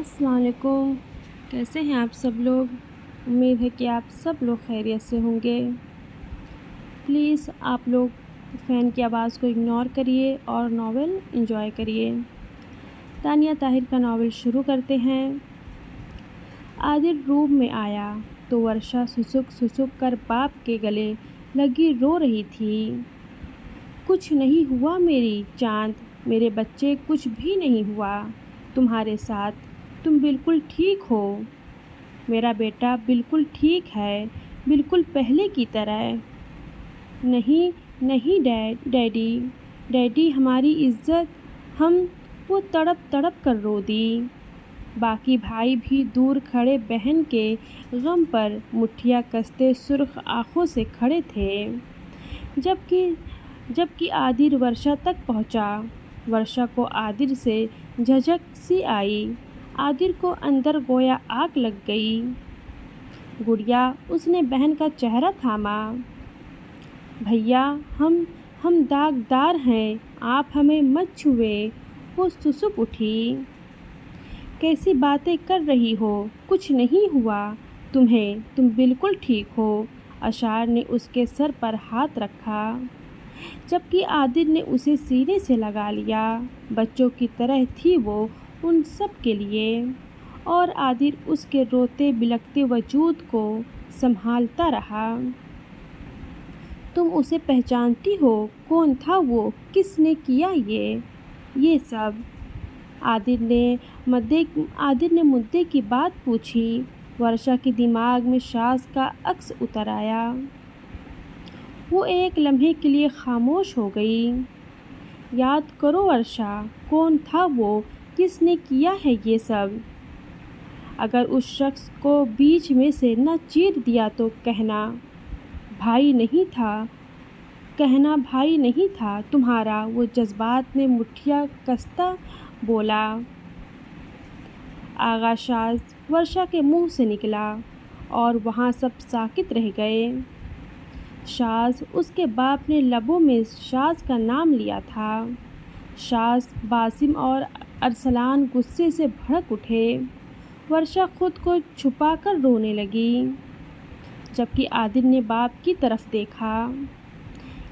السلام علیکم، کیسے ہیں آپ سب لوگ؟ امید ہے کہ آپ سب لوگ خیریت سے ہوں گے۔ پلیز آپ لوگ فین کی آواز کو اگنور کریے اور ناول انجوائے کریے۔ تانیہ طاہر کا ناول شروع کرتے ہیں۔ عادل روم میں آیا تو ورشا سسک سسک کر باپ کے گلے لگی رو رہی تھی۔ کچھ نہیں ہوا میری چاند، میرے بچے، کچھ بھی نہیں ہوا تمہارے ساتھ، تم بالکل ٹھیک ہو۔ میرا بیٹا بالکل ٹھیک ہے، بالکل پہلے کی طرح۔ نہیں نہیں ڈیڈی، ڈیڈی ہماری عزت، وہ تڑپ تڑپ کر رو دی۔ باقی بھائی بھی دور کھڑے بہن کے غم پر مٹھیاں کستے سرخ آنکھوں سے کھڑے تھے۔ جبکہ عادل ورشا تک پہنچا۔ ورشا کو عادل سے جھجک سی آئی۔ عادل کو اندر گویا آگ لگ گئی۔ گڑیا، اس نے بہن کا چہرہ تھاما۔ بھیا، ہم داغدار ہیں، آپ ہمیں مت چھوئے، وہ سسک اٹھی۔ کیسی باتیں کر رہی ہو، کچھ نہیں ہوا تمہیں، تم بالکل ٹھیک ہو۔ اشار نے اس کے سر پر ہاتھ رکھا، جبکہ عادل نے اسے سینے سے لگا لیا۔ بچوں کی طرح تھی وہ ان سب کے لیے، اور عادل اس کے روتے بلکتے وجود کو سنبھالتا رہا۔ تم اسے پہچانتی ہو؟ کون تھا وہ؟ کس نے کیا یہ سب؟ عادل نے مدعے کی بات پوچھی۔ ورشا کے دماغ میں شاز کا عکس اتر آیا۔ وہ ایک لمحے کے لیے خاموش ہو گئی۔ یاد کرو ورشا، کون تھا وہ، کس نے کیا ہے یہ سب؟ اگر اس شخص کو بیچ میں سے نہ چیر دیا تو کہنا بھائی نہیں تھا تمہارا، وہ جذبات میں مٹھیاں کستا بولا۔ آغا شاز، ورشا کے منہ سے نکلا، اور وہاں سب ساکت رہ گئے۔ شاز، اس کے باپ نے لبوں میں شاز کا نام لیا تھا۔ شاز، باسم اور ارسلان غصے سے بھڑک اٹھے۔ ورشا خود کو چھپا کر رونے لگی، جبکہ عادل نے باپ کی طرف دیکھا۔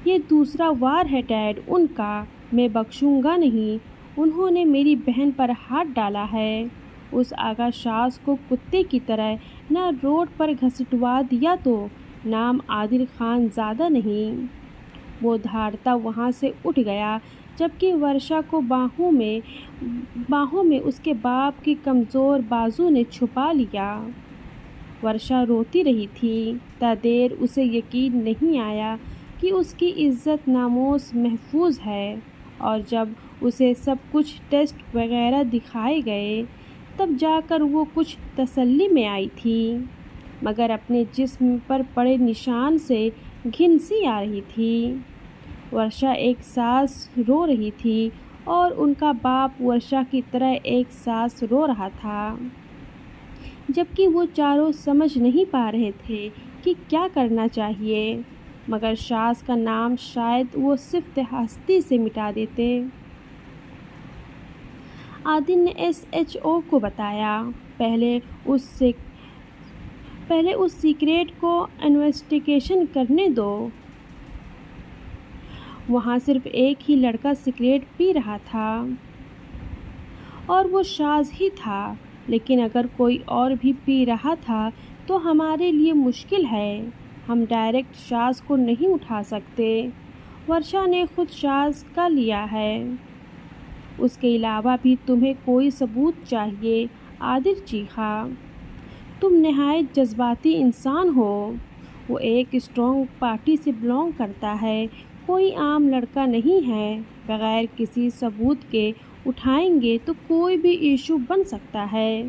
یہ دوسرا وار ہے ڈیڈ ان کا، میں بخشوں گا نہیں۔ انہوں نے میری بہن پر ہاتھ ڈالا ہے۔ اس آغا شاز کو کتے کی طرح نہ روڈ پر گھسیٹوا دیا تو نام عادل خان زادہ نہیں۔ وہ دھاڑتا وہاں سے اٹھ گیا، جبکہ ورشا کو باہوں میں اس کے باپ کی کمزور بازو نے چھپا لیا۔ ورشا روتی رہی تھی تا دیر اسے یقین نہیں آیا کہ اس کی عزت ناموس محفوظ ہے، اور جب اسے سب کچھ ٹیسٹ وغیرہ دکھائے گئے تب جا کر وہ کچھ تسلی میں آئی تھی، مگر اپنے جسم پر پڑے نشان سے گھن سی آ رہی تھی۔ ورشا ایک سانس رو رہی تھی، اور ان کا باپ ورشا کی طرح ایک سانس رو رہا تھا، جبکہ وہ چاروں سمجھ نہیں پا رہے تھے کہ کیا کرنا چاہیے، مگر شاز کا نام شاید وہ صفت ہستی سے مٹا دیتے۔ عادل نے SHO کو بتایا، پہلے اس سیکریٹ کو انویسٹیگیشن کرنے دو۔ وہاں صرف ایک ہی لڑکا سگریٹ پی رہا تھا، اور وہ شاز ہی تھا، لیکن اگر کوئی اور بھی پی رہا تھا تو ہمارے لیے مشکل ہے، ہم ڈائریکٹ شاز کو نہیں اٹھا سکتے۔ ورشا نے خود شاز کا لیا ہے، اس کے علاوہ بھی تمہیں کوئی ثبوت چاہیے، عادل چیخا۔ تم نہایت جذباتی انسان ہو۔ وہ ایک اسٹرانگ پارٹی سے بلانگ کرتا ہے، کوئی عام لڑکا نہیں ہے۔ بغیر کسی ثبوت کے اٹھائیں گے تو کوئی بھی ایشو بن سکتا ہے،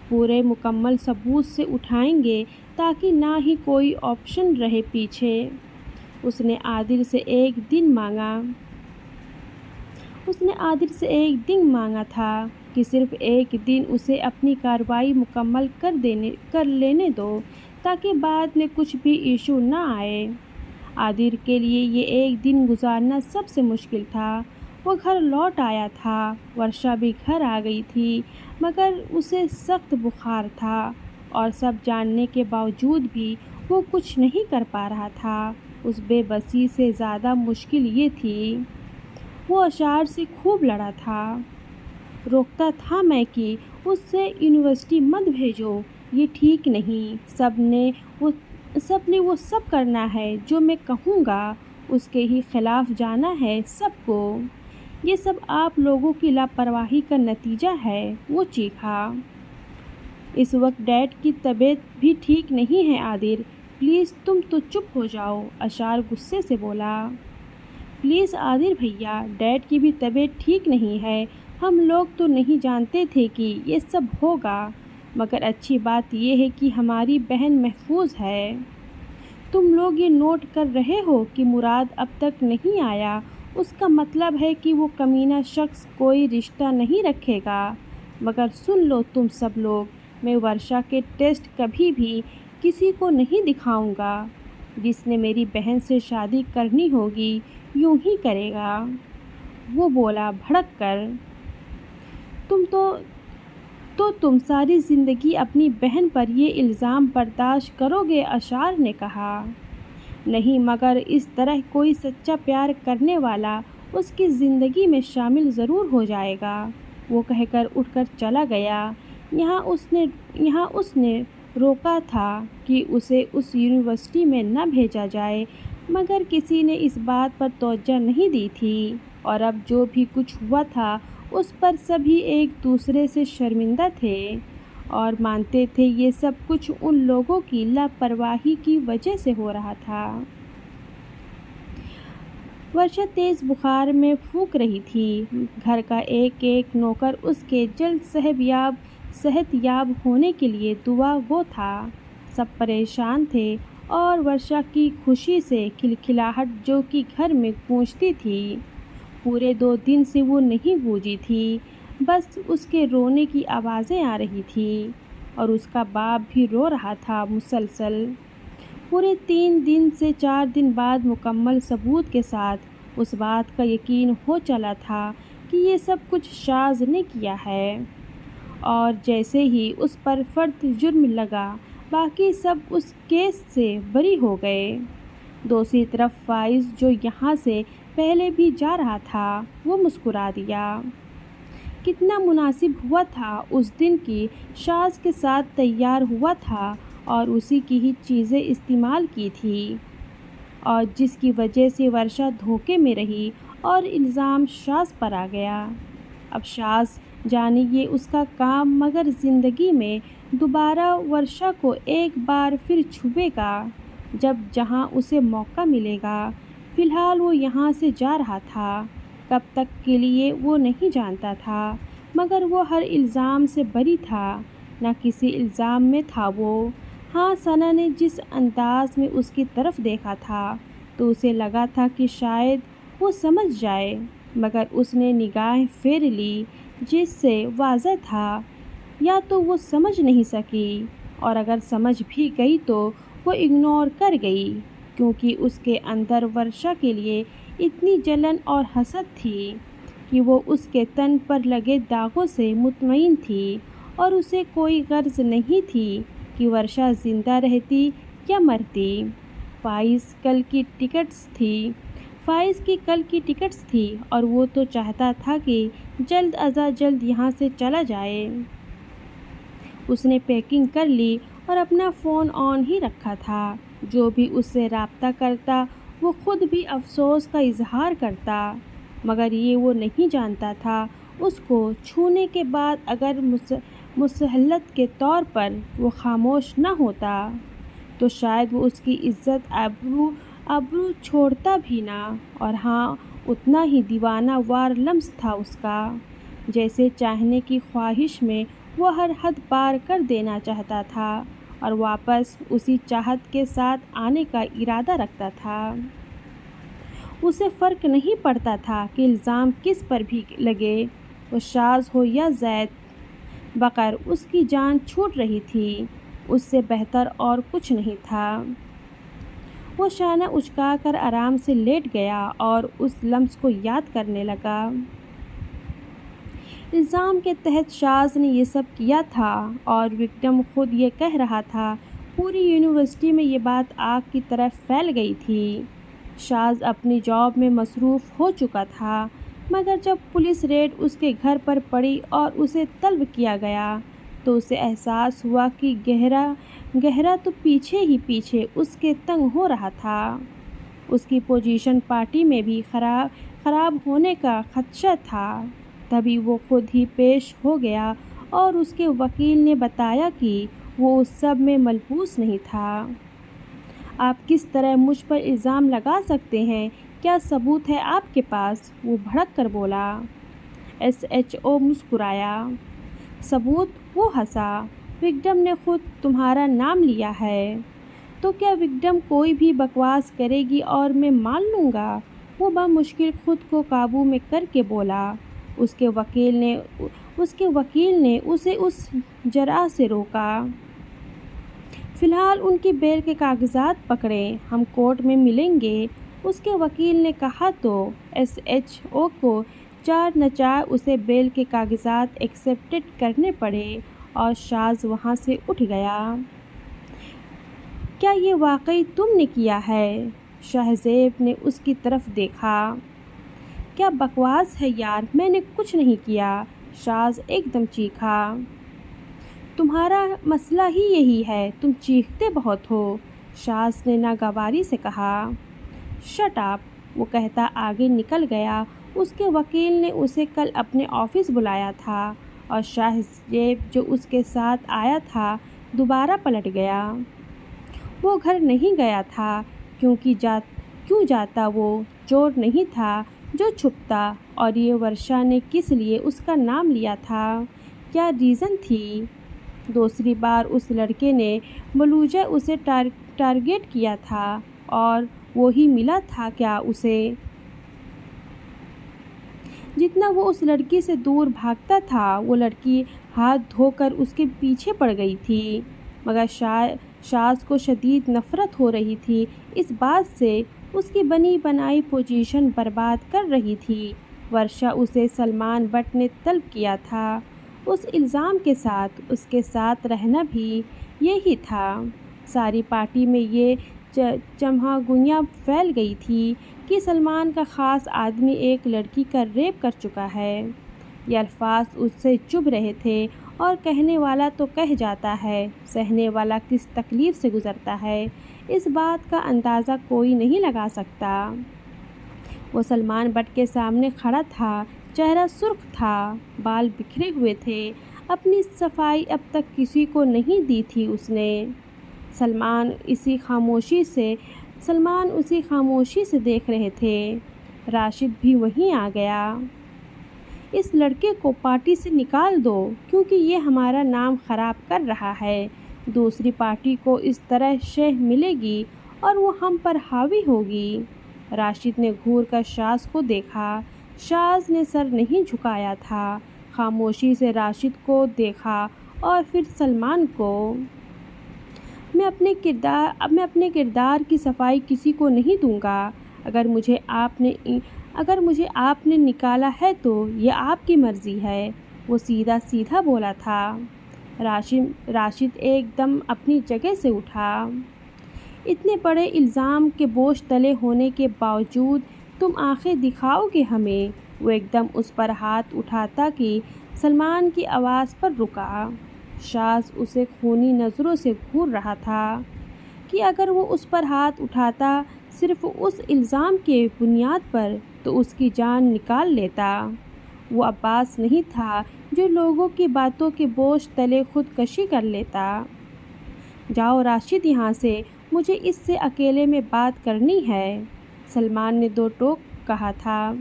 پورے مکمل ثبوت سے اٹھائیں گے تاکہ نہ ہی کوئی آپشن رہے پیچھے۔ اس نے عادل سے ایک دن مانگا تھا کہ صرف ایک دن اسے اپنی کارروائی مکمل کر لینے دو تاکہ بعد میں کچھ بھی ایشو نہ آئے۔ عادل کے لیے یہ ایک دن گزارنا سب سے مشکل تھا۔ وہ گھر لوٹ آیا تھا۔ ورشا بھی گھر آ گئی تھی، مگر اسے سخت بخار تھا اور سب جاننے کے باوجود بھی وہ کچھ نہیں کر پا رہا تھا۔ اس بے بسی سے زیادہ مشکل یہ تھی، وہ اشعار سے خوب لڑا تھا۔ روکتا تھا میں کہ اس سے یونیورسٹی مت بھیجو، یہ ٹھیک نہیں۔ سب نے وہ سب کرنا ہے جو میں کہوں گا، اس کے ہی خلاف جانا ہے سب کو۔ یہ سب آپ لوگوں کی لاپرواہی کا نتیجہ ہے، وہ چیخا۔ اس وقت ڈیڈ کی طبیعت بھی ٹھیک نہیں ہے عادر، پلیز تم تو چپ ہو جاؤ، اشعار غصے سے بولا۔ پلیز عادر بھیا، ڈیڈ کی بھی طبیعت ٹھیک نہیں ہے، ہم لوگ تو نہیں جانتے تھے کہ یہ سب ہوگا، مگر اچھی بات یہ ہے کہ ہماری بہن محفوظ ہے۔ تم لوگ یہ نوٹ کر رہے ہو کہ مراد اب تک نہیں آیا، اس کا مطلب ہے کہ وہ کمینہ شخص کوئی رشتہ نہیں رکھے گا۔ مگر سن لو تم سب لوگ، میں ورشا کے ٹیسٹ کبھی بھی کسی کو نہیں دکھاؤں گا۔ جس نے میری بہن سے شادی کرنی ہوگی یوں ہی کرے گا، وہ بولا بھڑک کر۔ تم ساری زندگی اپنی بہن پر یہ الزام برداشت کرو گے، اشعار نے کہا۔ نہیں، مگر اس طرح کوئی سچا پیار کرنے والا اس کی زندگی میں شامل ضرور ہو جائے گا، وہ کہہ کر اٹھ کر چلا گیا۔ یہاں اس نے روکا تھا کہ اسے اس یونیورسٹی میں نہ بھیجا جائے، مگر کسی نے اس بات پر توجہ نہیں دی تھی، اور اب جو بھی کچھ ہوا تھا اس پر سبھی ایک دوسرے سے شرمندہ تھے اور مانتے تھے یہ سب کچھ ان لوگوں کی لاپرواہی کی وجہ سے ہو رہا تھا۔ ورشا تیز بخار میں پھونک رہی تھی۔ گھر کا ایک ایک نوکر اس کے جلد صحت یاب ہونے کے لیے دعا گو تھا۔ سب پریشان تھے اور ورشا کی خوشی سے کھلکھلاہٹ جو کہ گھر میں گونجتی تھی، پورے 2 دن سے وہ نہیں گونجی تھی، بس اس کے رونے کی آوازیں آ رہی تھیں، اور اس کا باپ بھی رو رہا تھا مسلسل۔ پورے 3 دن سے 4 دن بعد مکمل ثبوت کے ساتھ اس بات کا یقین ہو چلا تھا کہ یہ سب کچھ شاذ نے کیا ہے، اور جیسے ہی اس پر فرد جرم لگا باقی سب اس کیس سے بری ہو گئے۔ دوسری طرف فائز، جو یہاں سے پہلے بھی جا رہا تھا، وہ مسکرا دیا۔ کتنا مناسب ہوا تھا اس دن کی شاذ کے ساتھ تیار ہوا تھا اور اسی کی ہی چیزیں استعمال کی تھی، اور جس کی وجہ سے ورشا دھوکے میں رہی اور الزام شاذ پر آ گیا۔ اب شاذ جانے یہ اس کا کام، مگر زندگی میں دوبارہ ورشا کو ایک بار پھر چھوئے گا جہاں اسے موقع ملے گا۔ فی الحال وہ یہاں سے جا رہا تھا، کب تک کے لیے وہ نہیں جانتا تھا، مگر وہ ہر الزام سے بری تھا، نہ کسی الزام میں تھا وہ۔ ہاں، ثنا نے جس انداز میں اس کی طرف دیکھا تھا تو اسے لگا تھا کہ شاید وہ سمجھ جائے، مگر اس نے نگاہیں پھیر لی، جس سے واضح تھا یا تو وہ سمجھ نہیں سکی، اور اگر سمجھ بھی گئی تو وہ اگنور کر گئی، کیونکہ اس کے اندر ورشا کے لیے اتنی جلن اور حسد تھی کہ وہ اس کے تن پر لگے داغوں سے مطمئن تھی، اور اسے کوئی غرض نہیں تھی کہ ورشا زندہ رہتی یا مرتی۔ فائز کی کل کی ٹکٹس تھی، اور وہ تو چاہتا تھا کہ جلد ازاں جلد یہاں سے چلا جائے۔ اس نے پیکنگ کر لی اور اپنا فون آن ہی رکھا تھا۔ جو بھی اس سے رابطہ کرتا وہ خود بھی افسوس کا اظہار کرتا، مگر یہ وہ نہیں جانتا تھا اس کو چھونے کے بعد اگر مسلط کے طور پر وہ خاموش نہ ہوتا تو شاید وہ اس کی عزت آبرو چھوڑتا بھی نہ، اور ہاں، اتنا ہی دیوانہ وار لمس تھا اس کا، جیسے چاہنے کی خواہش میں وہ ہر حد پار کر دینا چاہتا تھا اور واپس اسی چاہت کے ساتھ آنے کا ارادہ رکھتا تھا۔ اسے فرق نہیں پڑتا تھا کہ الزام کس پر بھی لگے، وہ شاذ ہو یا زید، بقر اس کی جان چھوٹ رہی تھی، اس سے بہتر اور کچھ نہیں تھا۔ وہ شانہ اچکا کر آرام سے لیٹ گیا اور اس لمس کو یاد کرنے لگا۔ الزام کے تحت شاذ نے یہ سب کیا تھا اور وکٹم خود یہ کہہ رہا تھا۔ پوری یونیورسٹی میں یہ بات آگ کی طرح پھیل گئی تھی۔ شاذ اپنی جاب میں مصروف ہو چکا تھا، مگر جب پولیس ریڈ اس کے گھر پر پڑی اور اسے طلب کیا گیا تو اسے احساس ہوا کہ گہرا تو پیچھے ہی پیچھے اس کے تنگ ہو رہا تھا۔ اس کی پوزیشن پارٹی میں بھی خراب ہونے کا خدشہ تھا۔ تبھی وہ خود ہی پیش ہو گیا اور اس کے وکیل نے بتایا کہ وہ اس سب میں ملبوس نہیں تھا۔ آپ کس طرح مجھ پر الزام لگا سکتے ہیں؟ کیا ثبوت ہے آپ کے پاس؟ وہ بھڑک کر بولا۔ SHO مسکرایا۔ ثبوت؟ وہ ہنسا۔ وکٹم نے خود تمہارا نام لیا ہے تو کیا وکٹم کوئی بھی بکواس کرے گی اور میں مان لوں گا؟ وہ بمشکل خود کو قابو میں کر کے بولا۔ اس کے وکیل نے اسے اس جرأت سے روکا۔ فی الحال ان کی بیل کے کاغذات پکڑیں، ہم کورٹ میں ملیں گے، اس کے وکیل نے کہا تو SHO کو چار نچار اسے بیل کے کاغذات ایکسپٹ کرنے پڑے اور شاذ وہاں سے اٹھ گیا۔ کیا یہ واقعی تم نے کیا ہے؟ شہزیب نے اس کی طرف دیکھا۔ کیا بکواس ہے یار، میں نے کچھ نہیں کیا، شاذ ایک دم چیخا۔ تمہارا مسئلہ ہی یہی ہے، تم چیختے بہت ہو، شاذ نے ناگواری سے کہا۔ شٹ اپ، وہ کہتا آگے نکل گیا۔ اس کے وکیل نے اسے کل اپنے آفس بلایا تھا اور شہزیب جو اس کے ساتھ آیا تھا دوبارہ پلٹ گیا۔ وہ گھر نہیں گیا تھا کیوں جاتا، وہ چور نہیں تھا جو چھپتا، اور یہ ورشا نے کس لیے اس کا نام لیا تھا؟ کیا ریزن تھی؟ دوسری بار اس لڑکے نے بلوجہ اسے ٹارگٹ کیا تھا اور وہی ملا تھا کیا اسے؟ جتنا وہ اس لڑکی سے دور بھاگتا تھا وہ لڑکی ہاتھ دھو کر اس کے پیچھے پڑ گئی تھی، مگر شاذ کو شدید نفرت ہو رہی تھی اس بات سے، اس کی بنی بنائی پوزیشن برباد کر رہی تھی۔ ورشا اسے سلمان بٹ نے طلب کیا تھا، اس الزام کے ساتھ اس کے ساتھ رہنا بھی یہی تھا۔ ساری پارٹی میں یہ چمہاگوئیاں پھیل گئی تھی کہ سلمان کا خاص آدمی ایک لڑکی کا ریپ کر چکا ہے۔ یہ الفاظ اس سے چبھ رہے تھے اور کہنے والا تو کہہ جاتا ہے، سہنے والا کس تکلیف سے گزرتا ہے، اس بات کا اندازہ کوئی نہیں لگا سکتا۔ وہ سلمان بٹ کے سامنے کھڑا تھا، چہرہ سرخ تھا، بال بکھرے ہوئے تھے، اپنی صفائی اب تک کسی کو نہیں دی تھی اس نے۔ سلمان اسی خاموشی سے دیکھ رہے تھے۔ راشد بھی وہیں آ گیا۔ اس لڑکے کو پارٹی سے نکال دو، کیونکہ یہ ہمارا نام خراب کر رہا ہے، دوسری پارٹی کو اس طرح شہ ملے گی اور وہ ہم پر حاوی ہوگی۔ راشد نے گھور کر شاذ کو دیکھا۔ شاذ نے سر نہیں جھکایا تھا، خاموشی سے راشد کو دیکھا اور پھر سلمان کو۔ میں اپنے کردار کی صفائی کسی کو نہیں دوں گا، اگر مجھے آپ نے نکالا ہے تو یہ آپ کی مرضی ہے، وہ سیدھا بولا تھا۔ راشد ایک دم اپنی جگہ سے اٹھا۔ اتنے بڑے الزام کے بوجھ تلے ہونے کے باوجود تم آنکھیں دکھاؤ گے ہمیں؟ وہ ایک دم اس پر ہاتھ اٹھاتا کہ سلمان کی آواز پر رکا۔ شاذ اسے خونی نظروں سے گھور رہا تھا کہ اگر وہ اس پر ہاتھ اٹھاتا صرف اس الزام کے بنیاد پر تو اس کی جان نکال لیتا۔ وہ عباس نہیں تھا جو لوگوں کی باتوں کے بوجھ تلے خودکشی کر لیتا۔ جاؤ راشد یہاں سے، مجھے اس سے اکیلے میں بات کرنی ہے، سلمان نے دو ٹوک کہا تھا۔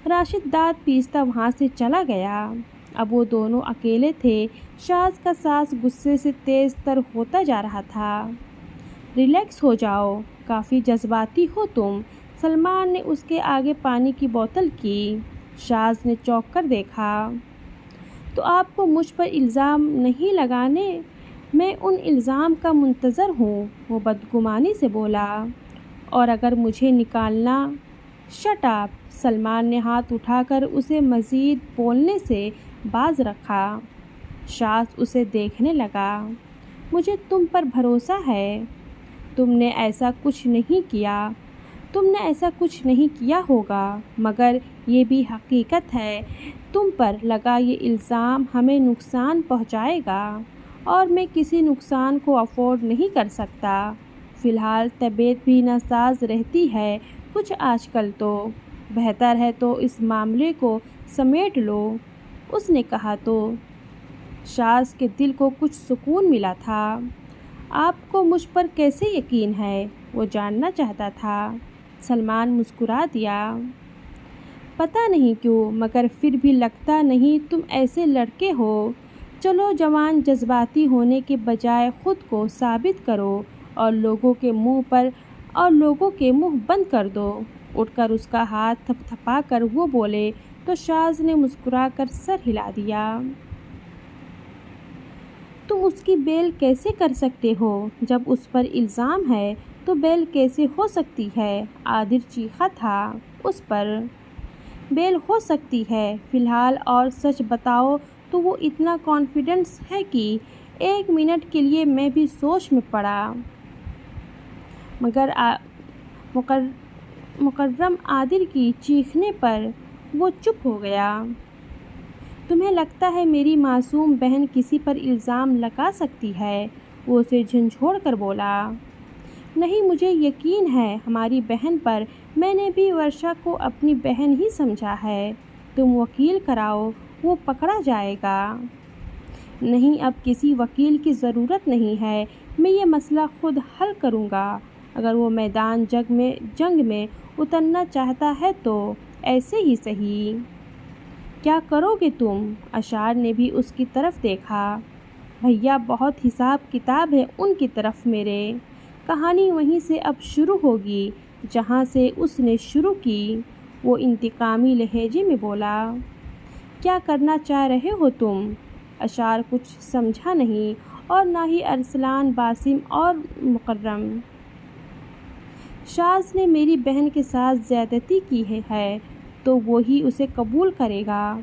راشد دانت پیستا وہاں سے چلا گیا۔ اب وہ دونوں اکیلے تھے۔ شاذ کا سانس غصے سے تیز تر ہوتا جا رہا تھا۔ ریلیکس ہو جاؤ، کافی جذباتی ہو تم، سلمان نے اس کے آگے پانی کی بوتل کی۔ شاذ نے چونک کر دیکھا۔ تو آپ کو مجھ پر الزام نہیں لگانے، میں ان الزام کا منتظر ہوں، وہ بدگمانی سے بولا۔ اور اگر مجھے نکالنا۔ Shut up! سلمان نے ہاتھ اٹھا کر اسے مزید بولنے سے باز رکھا۔ شاز اسے دیکھنے لگا۔ مجھے تم پر بھروسہ ہے۔ تم نے ایسا کچھ نہیں کیا ہوگا، مگر یہ بھی حقیقت ہے تم پر لگا یہ الزام ہمیں نقصان پہنچائے گا، اور میں کسی نقصان کو افورڈ نہیں کر سکتا۔ فی الحال طبیعت بھی ناساز رہتی ہے کچھ آج کل تو۔ بہتر ہے تو اس معاملے کو سمیٹ لو۔ اس نے کہا تو شاز کے دل کو کچھ سکون ملا تھا۔ آپ کو مجھ پر کیسے یقین ہے؟ وہ جاننا چاہتا تھا۔ سلمان مسکرا دیا۔ پتہ نہیں کیوں، مگر پھر بھی لگتا نہیں تم ایسے لڑکے ہو۔ چلو جوان، جذباتی ہونے کے بجائے خود کو ثابت کرو اور لوگوں کے منہ بند کر دو۔ اٹھ کر اس کا ہاتھ تھپ تھپا کر وہ بولے تو شاز نے مسکرا کر سر ہلا دیا۔ تم اس کی بیل کیسے کر سکتے ہو؟ جب اس پر الزام ہے تو بیل کیسے ہو سکتی ہے؟ عادل چیخا تھا۔ اس پر بیل ہو سکتی ہے فی الحال، اور سچ بتاؤ تو وہ اتنا کانفیڈنس ہے کہ ایک منٹ کے لیے میں بھی سوچ میں پڑا۔ مگر مکرم عادل کی چیخنے پر وہ چپ ہو گیا۔ تمہیں لگتا ہے میری معصوم بہن کسی پر الزام لگا سکتی ہے؟ وہ اسے جھنجھوڑ کر بولا۔ نہیں، مجھے یقین ہے ہماری بہن پر۔ میں نے بھی ورشا کو اپنی بہن ہی سمجھا ہے۔ تم وکیل کراؤ، وہ پکڑا جائے گا۔ نہیں، اب کسی وکیل کی ضرورت نہیں ہے، میں یہ مسئلہ خود حل کروں گا۔ اگر وہ میدان جنگ میں اترنا چاہتا ہے تو ایسے ہی صحیح۔ کیا کرو گے تم؟ اشار نے بھی اس کی طرف دیکھا۔ بھیا، بہت حساب کتاب ہے ان کی طرف میرے۔ کہانی وہیں سے اب شروع ہوگی جہاں سے اس نے شروع کی۔ وہ انتقامی لہجے میں بولا۔ کیا کرنا چاہ رہے ہو تم؟ اشار کچھ سمجھا نہیں، اور نہ ہی ارسلان، باسم اور مکرم۔ شاز نے میری بہن کے ساتھ زیادتی کی ہے تو وہی اسے قبول کرے گا۔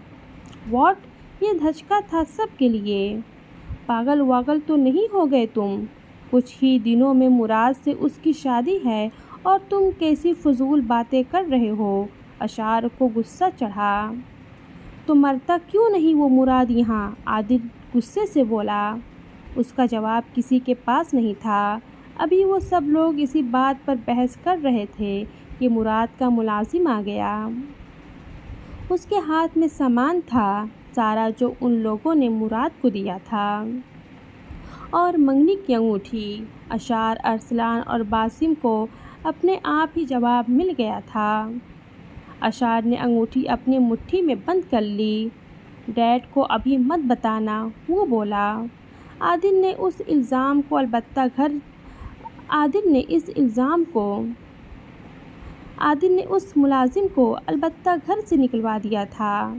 واٹ؟ یہ دھچکا تھا سب کے لیے۔ پاگل واگل تو نہیں ہو گئے تم؟ کچھ ہی دنوں میں مراد سے اس کی شادی ہے اور تم کیسی فضول باتیں کر رہے ہو؟ اشار کو غصہ چڑھا۔ تو مرتا کیوں نہیں وہ مراد یہاں؟ عادل غصے سے بولا۔ اس کا جواب کسی کے پاس نہیں تھا۔ ابھی وہ سب لوگ اسی بات پر بحث کر رہے تھے کہ مراد کا ملازم آ گیا۔ اس کے ہاتھ میں سامان تھا، سارا جو ان لوگوں نے مراد کو دیا تھا، اور منگنی کی انگوٹھی۔ اشار، ارسلان اور باسم کو اپنے آپ ہی جواب مل گیا تھا۔ اشار نے انگوٹھی اپنی مٹھی میں بند کر لی۔ ڈیڈ کو ابھی مت بتانا، وہ بولا۔ عادل نے اس ملازم کو البتہ گھر سے نکلوا دیا تھا۔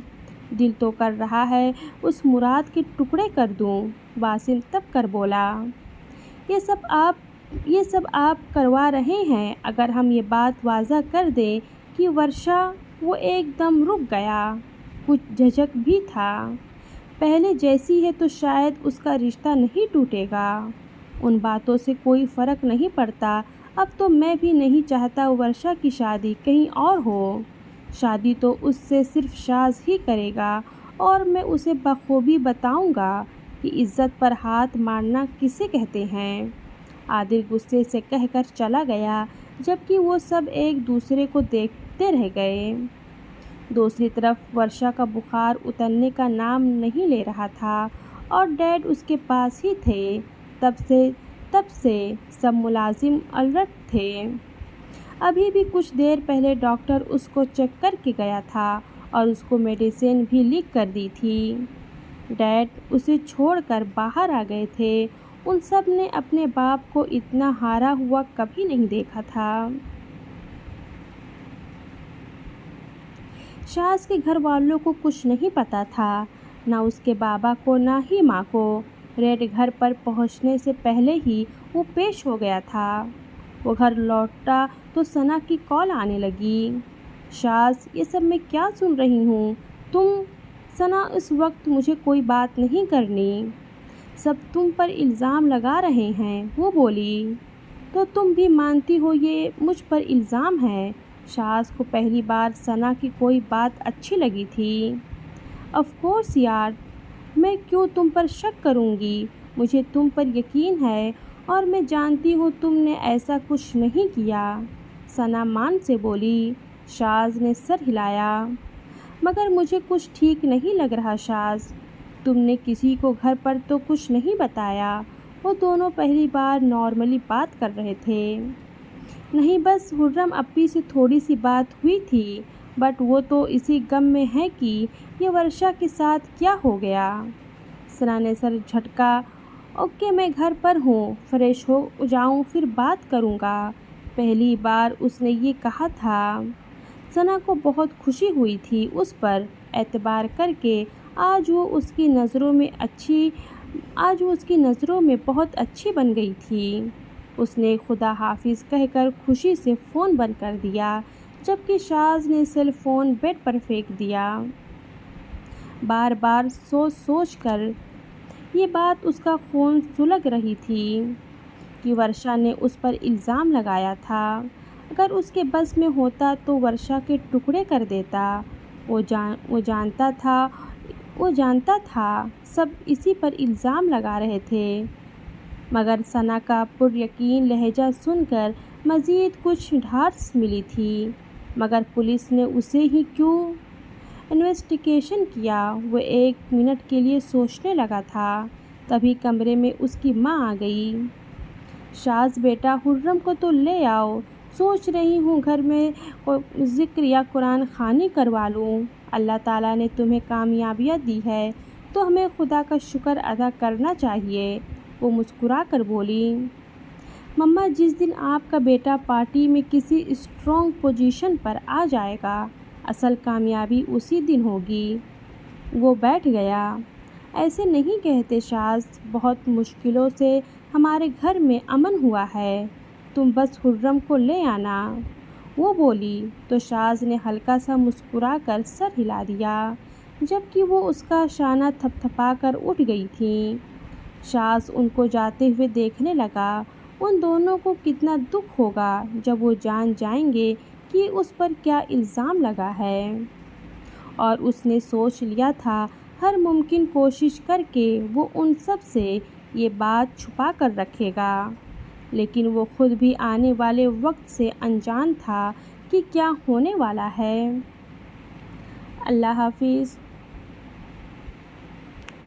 دل تو کر رہا ہے اس مراد کے ٹکڑے کر دوں۔ باسم تب کر بولا۔ یہ سب آپ کروا رہے ہیں۔ اگر ہم یہ بات واضح کر دیں کہ ورشا، وہ ایک دم رک گیا۔ کچھ جھجک بھی تھا۔ پہلے جیسی ہے تو شاید اس کا رشتہ نہیں ٹوٹے گا۔ ان باتوں سے کوئی فرق نہیں پڑتا۔ اب تو میں بھی نہیں چاہتا ورشا کی شادی کہیں اور ہو۔ شادی تو اس سے صرف شاز ہی کرے گا، اور میں اسے بخوبی بتاؤں گا کہ عزت پر ہاتھ مارنا کسے کہتے ہیں۔ عادل غصے سے کہہ کر چلا گیا، جبکہ وہ سب ایک دوسرے کو دیکھتے رہ گئے۔ دوسری طرف ورشا کا بخار اترنے کا نام نہیں لے رہا تھا، اور ڈیڈ اس کے پاس ہی تھے۔ تب سے سب ملازم الرٹ تھے۔ ابھی بھی کچھ دیر پہلے ڈاکٹر اس کو چیک کر کے گیا تھا اور اس کو میڈیسن بھی لکھ کر دی تھی۔ ڈیڈ اسے چھوڑ کر باہر آ گئے تھے۔ ان سب نے اپنے باپ کو اتنا ہارا ہوا کبھی نہیں دیکھا تھا۔ شاز کے گھر والوں کو کچھ نہیں پتا تھا، نہ اس کے بابا کو نہ ہی ماں کو۔ ریڈ گھر پر پہنچنے سے پہلے ہی وہ پیش ہو گیا تھا۔ وہ گھر لوٹا تو ثنا کی کال آنے لگی۔ شاز، یہ سب میں کیا سن رہی ہوں؟ تم ثنا، اس وقت مجھے کوئی بات نہیں کرنی، سب تم پر الزام لگا رہے ہیں، وہ بولی۔ تو تم بھی مانتی ہو یہ مجھ پر الزام ہے؟ شاز کو پہلی بار ثنا کی کوئی بات اچھی لگی تھی۔ آف کورس یار، میں کیوں تم پر شک کروں گی؟ مجھے تم پر یقین ہے اور میں جانتی ہوں تم نے ایسا کچھ نہیں کیا، ثنا مان سے بولی۔ شاز نے سر ہلایا۔ مگر مجھے کچھ ٹھیک نہیں لگ رہا شاز، تم نے کسی کو گھر پر تو کچھ نہیں بتایا؟ وہ دونوں پہلی بار نارملی بات کر رہے تھے۔ نہیں، بس خرم اپی سے تھوڑی سی بات ہوئی تھی، بٹ وہ تو اسی غم میں ہے کہ یہ ورشا کے ساتھ کیا ہو گیا۔ ثنا نے سر جھٹکا۔ اوکے، میں گھر پر ہوں، فریش ہو جاؤں پھر بات کروں گا۔ پہلی بار اس نے یہ کہا تھا۔ ثنا کو بہت خوشی ہوئی تھی اس پر اعتبار کر کے آج وہ اس کی نظروں میں بہت اچھی بن گئی تھی۔ اس نے خدا حافظ کہہ کر خوشی سے فون بند کر دیا، جبکہ شاز نے سیل فون بیڈ پر پھینک دیا۔ بار بار سوچ کر یہ بات اس کا خون سلگ رہی تھی کہ ورشا نے اس پر الزام لگایا تھا۔ اگر اس کے بس میں ہوتا تو ورشا کے ٹکڑے کر دیتا۔ وہ جانتا تھا سب اسی پر الزام لگا رہے تھے، مگر ثنا کا پر یقین لہجہ سن کر مزید کچھ ڈھارس ملی تھی۔ مگر پولیس نے اسے ہی کیوں انویسٹیگیشن کیا؟ وہ ایک منٹ کے لیے سوچنے لگا تھا، تبھی کمرے میں اس کی ماں آ گئی۔ شاز بیٹا، خرم کو تو لے آؤ، سوچ رہی ہوں گھر میں ذکر یا قرآن خوانی کروا لوں۔ اللہ تعالیٰ نے تمہیں کامیابیاں دی ہے تو ہمیں خدا کا شکر ادا کرنا چاہیے، وہ مسکرا کر بولی۔ مما، جس دن آپ کا بیٹا پارٹی میں کسی اسٹرانگ پوزیشن پر آ جائے گا، اصل کامیابی اسی دن ہوگی۔ وہ بیٹھ گیا۔ ایسے نہیں کہتے شاز، بہت مشکلوں سے ہمارے گھر میں امن ہوا ہے، تم بس خرم کو لے آنا، وہ بولی۔ تو شاز نے ہلکا سا مسکرا کر سر ہلا دیا، جبکہ وہ اس کا شانہ تھپتھپا کر اٹھ گئی تھیں۔ شاز ان کو جاتے ہوئے دیکھنے لگا۔ ان دونوں کو کتنا دکھ ہوگا جب وہ جان جائیں گے کہ اس پر کیا الزام لگا ہے، اور اس نے سوچ لیا تھا ہر ممکن کوشش کر کے وہ ان سب سے یہ بات چھپا کر رکھے گا، لیکن وہ خود بھی آنے والے وقت سے انجان تھا کہ کیا ہونے والا ہے۔ اللہ حافظ۔